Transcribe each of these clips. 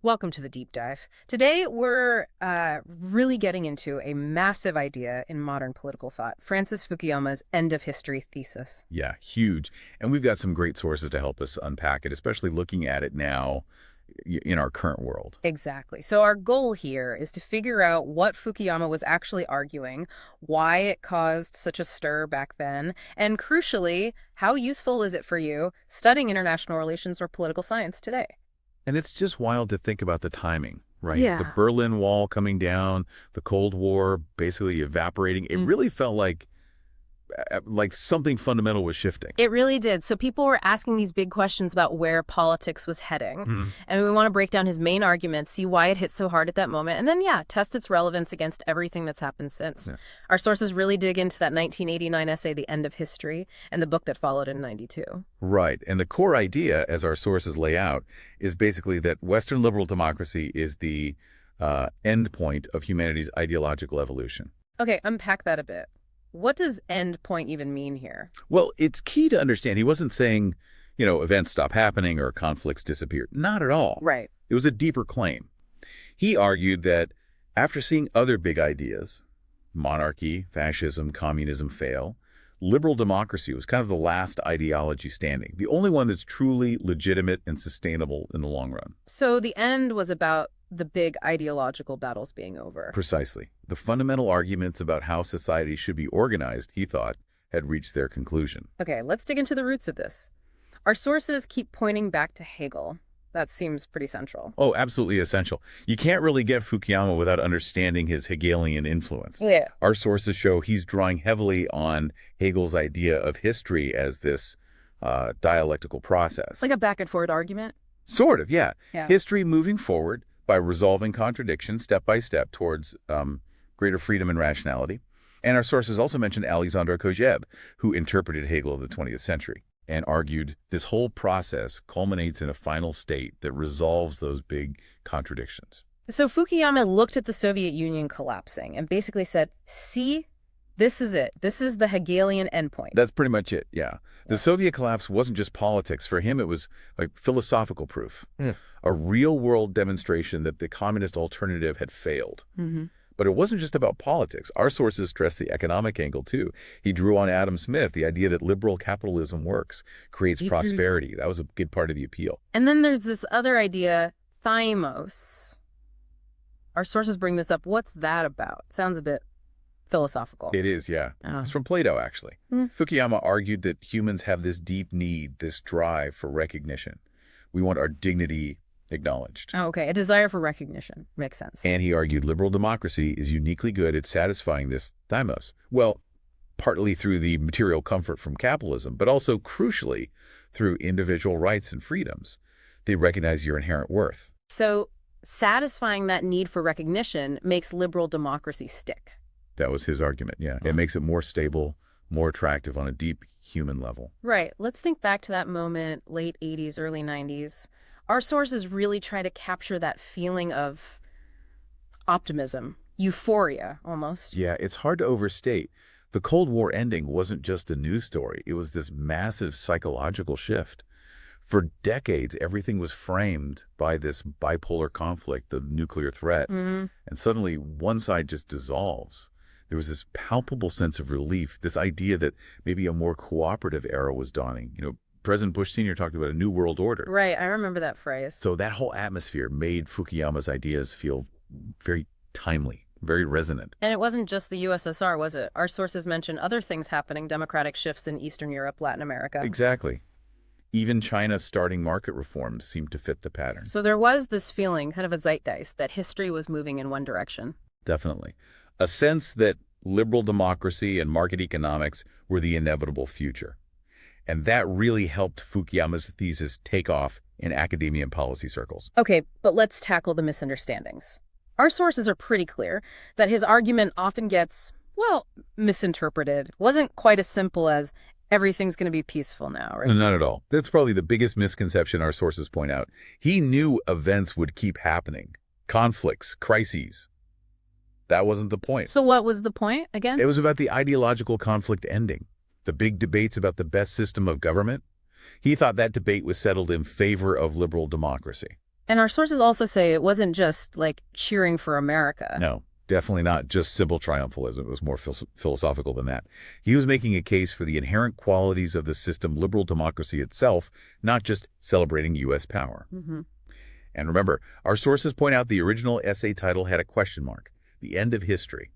Welcome to the deep dive. Today, we're really getting into a massive idea in modern political thought, Francis Fukuyama's end of history thesis. Yeah, huge. And we've got some great sources to help us unpack it, especially looking at it now in our current world. Exactly. So, our goal here is to figure out what Fukuyama was actually arguing, why it caused such a stir back then, and crucially, how useful is it for you studying international relations or political science today? And it's just wild to think about the timing, right? The Yeah. Berlin Wall coming down, the Cold War basically evaporating. It really felt like something fundamental was shifting. It really did. So people were asking these big questions about where politics was heading. Mhm. And we want to break down his main arguments, see why it hit so hard at that moment, and then, yeah, test its relevance against everything that's happened since. Yeah. Our sources really dig into that 1989 essay, The End of History, and the book that followed in 92. Right. And the core idea, as our sources lay out, is basically that Western liberal democracy is the end point of humanity's ideological evolution. Okay, unpack that a bit. What does end point even mean here? Well, it's key to understand he wasn't saying, events stop happening or conflicts disappear. Not at all. Right. It was a deeper claim. He argued that after seeing other big ideas, monarchy, fascism, communism fail, liberal democracy was kind of the last ideology standing, the only one that's truly legitimate and sustainable in the long run. So the end was about the big ideological battles being over. Precisely. The fundamental arguments about how society should be organized, he thought, had reached their conclusion. Okay, let's dig into the roots of this. Our sources keep pointing back to Hegel. That seems pretty central. Oh, absolutely essential. You can't really get Fukuyama without understanding his Hegelian influence. Yeah. Our sources show he's drawing heavily on Hegel's idea of history as this dialectical process. Like a back and forward argument? Sort of, yeah. Yeah. History moving forward by resolving contradictions step by step towards greater freedom and rationality. And our sources also mentioned Alexander Kojève, who interpreted Hegel of the 20th century and argued this whole process culminates in a final state that resolves those big contradictions. So Fukuyama looked at the Soviet Union collapsing and basically said, see, this is it. This is the Hegelian endpoint. That's pretty much it, yeah. The Soviet collapse wasn't just politics. For him, it was like philosophical proof, a real-world demonstration that the communist alternative had failed. But it wasn't just about politics. Our sources stress the economic angle, too. He drew on Adam Smith, the idea that liberal capitalism works, creates prosperity. That was a good part of the appeal. And then there's this other idea, thymos. Our sources bring this up. What's that about? Sounds a bit philosophical. It is, yeah. Oh. It's from Plato, actually. Fukuyama argued that humans have this deep need, this drive for recognition. We want our dignity acknowledged. Oh, okay. A desire for recognition. Makes sense. And he argued liberal democracy is uniquely good at satisfying this thymos. Well, partly through the material comfort from capitalism, but also crucially through individual rights and freedoms. They recognize your inherent worth. So satisfying that need for recognition makes liberal democracy stick. That was his argument, yeah. It makes it more stable, more attractive on a deep human level. Right. Let's think back to that moment, late 80s, early 90s. Our sources really try to capture that feeling of optimism, euphoria, almost. Yeah, it's hard to overstate. The Cold War ending wasn't just a news story. It was this massive psychological shift. For decades, everything was framed by this bipolar conflict, the nuclear threat. And suddenly, one side just dissolves. There was this palpable sense of relief, this idea that maybe a more cooperative era was dawning. President Bush Sr. talked about a new world order. Right. I remember that phrase. So that whole atmosphere made Fukuyama's ideas feel very timely, very resonant. And it wasn't just the USSR, was it? Our sources mention other things happening, democratic shifts in Eastern Europe, Latin America. Exactly. Even China's starting market reforms seemed to fit the pattern. So there was this feeling, kind of a zeitgeist, that history was moving in one direction. Definitely. A sense that liberal democracy and market economics were the inevitable future. And that really helped Fukuyama's thesis take off in academia and policy circles. Okay, but let's tackle the misunderstandings. Our sources are pretty clear that his argument often gets, well, misinterpreted. Wasn't quite as simple as everything's going to be peaceful now, right? Not at all. That's probably the biggest misconception our sources point out. He knew events would keep happening. Conflicts, crises. That wasn't the point. So what was the point, again? It was about the ideological conflict ending. The big debates about the best system of government. He thought that debate was settled in favor of liberal democracy. And our sources also say it wasn't just, like, cheering for America. No, definitely not just simple triumphalism. It was more philosophical than that. He was making a case for the inherent qualities of the system, liberal democracy itself, not just celebrating U.S. power. Hmm. And remember, our sources point out the original essay title had a question mark, the end of history.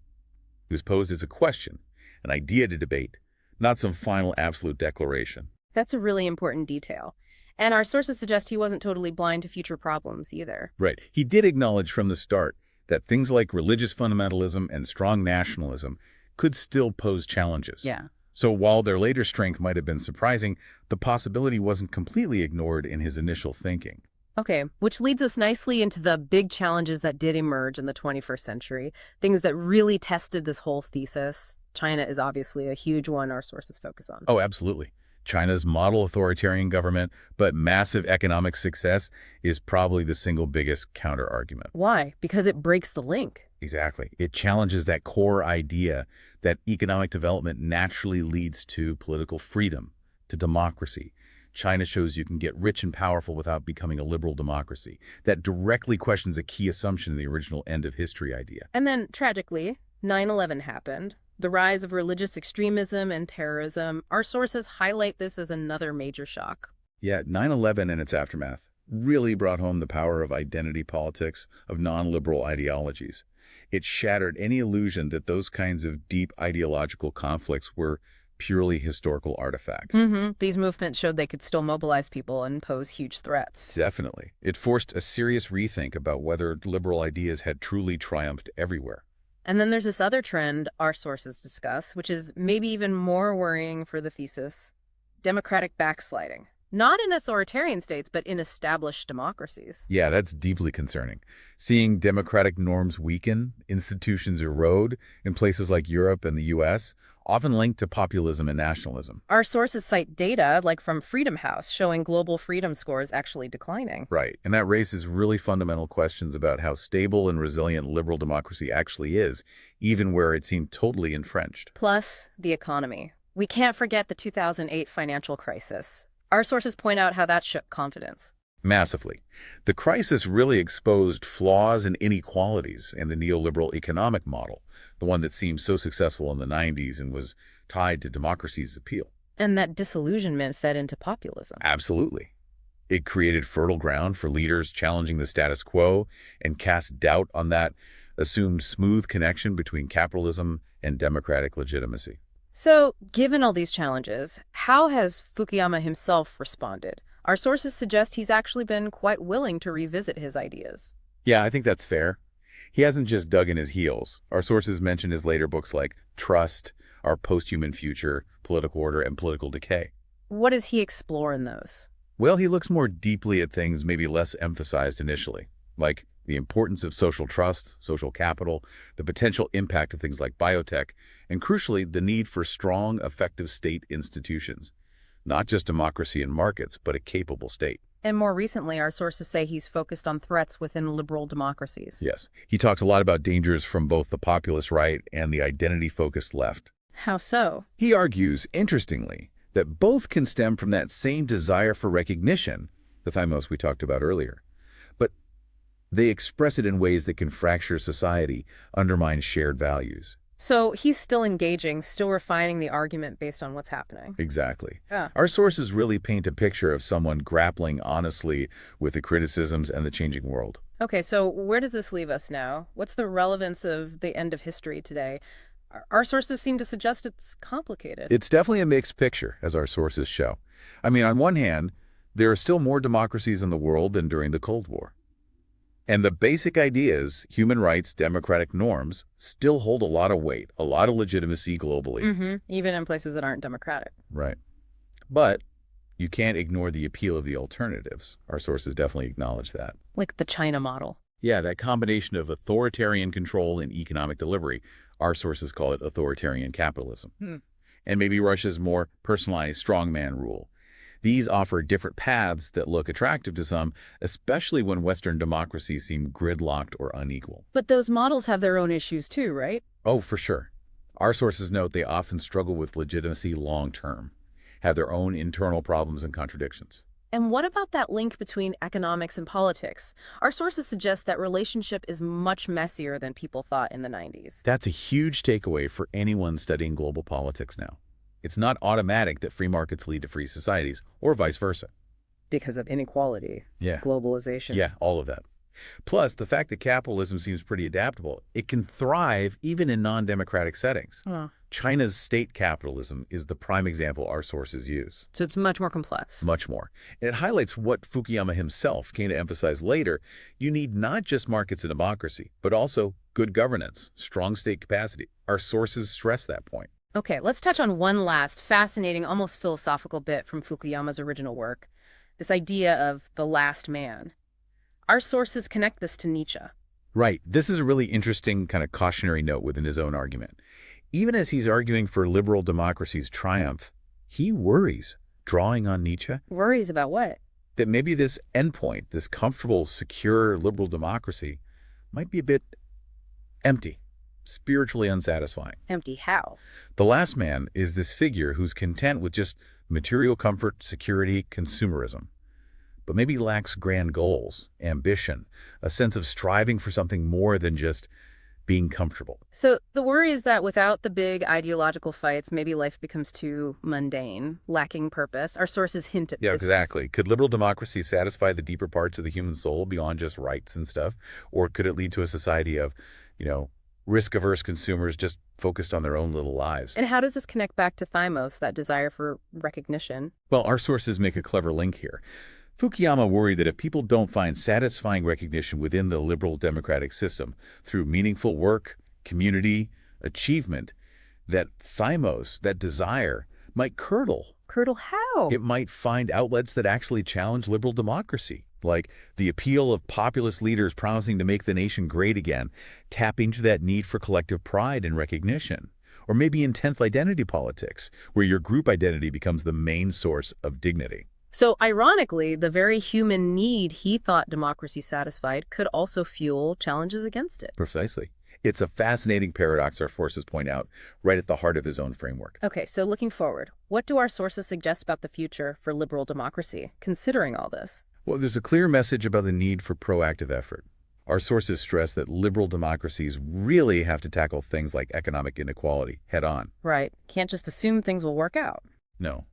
It was posed as a question, an idea to debate, not some final absolute declaration. That's a really important detail. And our sources suggest he wasn't totally blind to future problems either. Right. He did acknowledge from the start that things like religious fundamentalism and strong nationalism could still pose challenges. Yeah. So while their later strength might have been surprising, the possibility wasn't completely ignored in his initial thinking. Okay, which leads us nicely into the big challenges that did emerge in the 21st century, things that really tested this whole thesis. China is obviously a huge one our sources focus on. Oh, absolutely. China's model authoritarian government, but massive economic success is probably the single biggest counter-argument. Why? Because it breaks the link. Exactly. It challenges that core idea that economic development naturally leads to political freedom, to democracy. China shows you can get rich and powerful without becoming a liberal democracy. That directly questions a key assumption in the original end of history idea. And then, tragically, 9/11 happened. The rise of religious extremism and terrorism. Our sources highlight this as another major shock. Yeah, 9/11 and its aftermath really brought home the power of identity politics, of non-liberal ideologies. It shattered any illusion that those kinds of deep ideological conflicts were purely historical artifacts. These movements showed they could still mobilize people and pose huge threats. Definitely. It forced a serious rethink about whether liberal ideas had truly triumphed everywhere. And then there's this other trend our sources discuss, which is maybe even more worrying for the thesis: democratic backsliding. Not in authoritarian states, but in established democracies. Yeah, that's deeply concerning. Seeing democratic norms weaken, institutions erode in places like Europe and the U.S., often linked to populism and nationalism. Our sources cite data, like from Freedom House, showing global freedom scores actually declining. Right, and that raises really fundamental questions about how stable and resilient liberal democracy actually is, even where it seemed totally entrenched. Plus, the economy. We can't forget the 2008 financial crisis. Our sources point out how that shook confidence. Massively. The crisis really exposed flaws and inequalities in the neoliberal economic model, the one that seemed so successful in the 90s and was tied to democracy's appeal. And that disillusionment fed into populism. Absolutely. It created fertile ground for leaders challenging the status quo and cast doubt on that assumed smooth connection between capitalism and democratic legitimacy. So, given all these challenges, how has Fukuyama himself responded? Our sources suggest he's actually been quite willing to revisit his ideas. Yeah, I think that's fair. He hasn't just dug in his heels. Our sources mention his later books like Trust, Our Posthuman Future, Political Order, and Political Decay. What does he explore in those? Well, he looks more deeply at things maybe less emphasized initially, like the importance of social trust, social capital, the potential impact of things like biotech, and crucially, the need for strong, effective state institutions. Not just democracy and markets, but a capable state. And more recently, our sources say he's focused on threats within liberal democracies. Yes. He talks a lot about dangers from both the populist right and the identity-focused left. How so? He argues, interestingly, that both can stem from that same desire for recognition, the thymos we talked about earlier. But they express it in ways that can fracture society, undermine shared values. So he's still engaging, still refining the argument based on what's happening. Exactly. Yeah. Our sources really paint a picture of someone grappling honestly with the criticisms and the changing world. Okay, so where does this leave us now? What's the relevance of the end of history today? Our sources seem to suggest it's complicated. It's definitely a mixed picture, as our sources show. I mean, on one hand, there are still more democracies in the world than during the Cold War. And the basic ideas, human rights, democratic norms, still hold a lot of weight, a lot of legitimacy globally. Even in places that aren't democratic. Right. But you can't ignore the appeal of the alternatives. Our sources definitely acknowledge that. Like the China model. Yeah, that combination of authoritarian control and economic delivery, our sources call it authoritarian capitalism. And maybe Russia's more personalized strongman rule. These offer different paths that look attractive to some, especially when Western democracies seem gridlocked or unequal. But those models have their own issues too, right? Oh, for sure. Our sources note they often struggle with legitimacy long-term, have their own internal problems and contradictions. And what about that link between economics and politics? Our sources suggest that relationship is much messier than people thought in the 90s. That's a huge takeaway for anyone studying global politics now. It's not automatic that free markets lead to free societies, or vice versa. Because of inequality, Yeah. globalization. Yeah, all of that. Plus, the fact that capitalism seems pretty adaptable, it can thrive even in non-democratic settings. Oh, China's state capitalism is the prime example our sources use. so it's much more complex. Much more. And it highlights what Fukuyama himself came to emphasize later. You need not just markets and democracy, but also good governance, strong state capacity. Our sources stress that point. Okay, let's touch on one last fascinating, almost philosophical bit from Fukuyama's original work, this idea of the last man. Our sources connect this to Nietzsche. Right. This is a really interesting kind of cautionary note within his own argument. Even as he's arguing for liberal democracy's triumph, he worries, drawing on Nietzsche, Worries about what? that maybe this endpoint, this comfortable, secure liberal democracy, might be a bit empty, spiritually unsatisfying. Empty how? The last man is this figure who's content with just material comfort, security, consumerism, but maybe lacks grand goals, ambition, a sense of striving for something more than just being comfortable. So the worry is that without the big ideological fights, maybe life becomes too mundane, lacking purpose. Our sources hint at Yeah, this. exactly. Could liberal democracy satisfy the deeper parts of the human soul beyond just rights and stuff? Or could it lead to a society of, risk-averse consumers just focused on their own little lives? And how does this connect back to thymos, that desire for recognition? Well, our sources make a clever link here. Fukuyama worried that if people don't find satisfying recognition within the liberal democratic system through meaningful work, community, achievement, that thymos, that desire, might curdle. Curdle how? It might find outlets that actually challenge liberal democracy, like the appeal of populist leaders promising to make the nation great again, tap into that need for collective pride and recognition. Or maybe in 10th identity politics, where your group identity becomes the main source of dignity. So ironically, the very human need he thought democracy satisfied could also fuel challenges against it. Precisely. It's a fascinating paradox our forces point out, right at the heart of his own framework. Okay, so looking forward, what do our sources suggest about the future for liberal democracy, considering all this? Well, there's a clear message about the need for proactive effort. Our sources stress that liberal democracies really have to tackle things like economic inequality head on. Right. Can't just assume things will work out. No.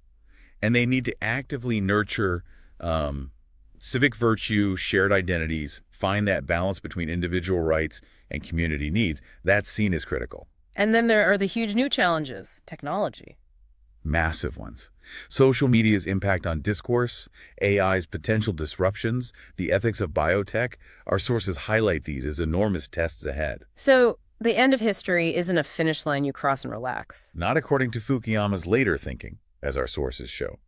And they need to actively nurture civic virtue, shared identities, find that balance between individual rights and community needs. That's seen as critical. And then there are the huge new challenges, technology. Massive ones. Social media's impact on discourse, AI's potential disruptions, the ethics of biotech. Our sources highlight these as enormous tests ahead. So the end of history isn't a finish line you cross and relax. Not according to Fukuyama's later thinking, as our sources show.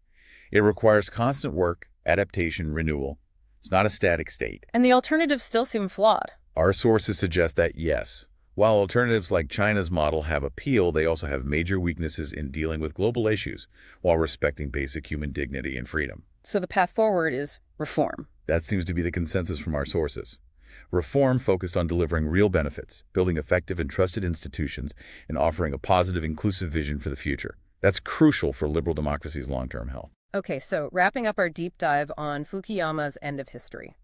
It requires constant work, adaptation, renewal. It's not a static state. And the alternatives still seem flawed. Our sources suggest that, yes, while alternatives like China's model have appeal, they also have major weaknesses in dealing with global issues while respecting basic human dignity and freedom. So the path forward is reform. That seems to be the consensus from our sources. Reform focused on delivering real benefits, building effective and trusted institutions, and offering a positive, inclusive vision for the future. That's crucial for liberal democracy's long-term health. Okay, so wrapping up our deep dive on Fukuyama's end of history.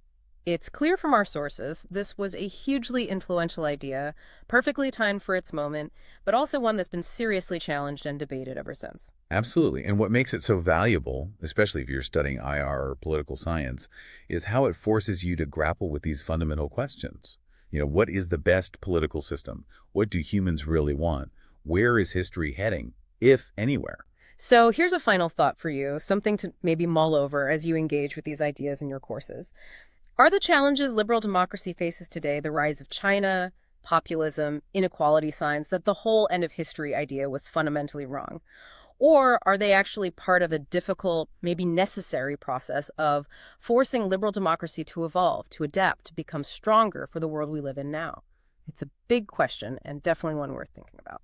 It's clear from our sources this was a hugely influential idea, perfectly timed for its moment, but also one that's been seriously challenged and debated ever since. Absolutely. And what makes it so valuable, especially if you're studying IR or political science, is how it forces you to grapple with these fundamental questions. What is the best political system? What do humans really want? Where is history heading, if anywhere? So here's a final thought for you, something to maybe mull over as you engage with these ideas in your courses. Are the challenges liberal democracy faces today the rise of China, populism, inequality signs that the whole end of history idea was fundamentally wrong? Or are they actually part of a difficult, maybe necessary process of forcing liberal democracy to evolve, to adapt, to become stronger for the world we live in now? It's a big question and definitely one worth thinking about.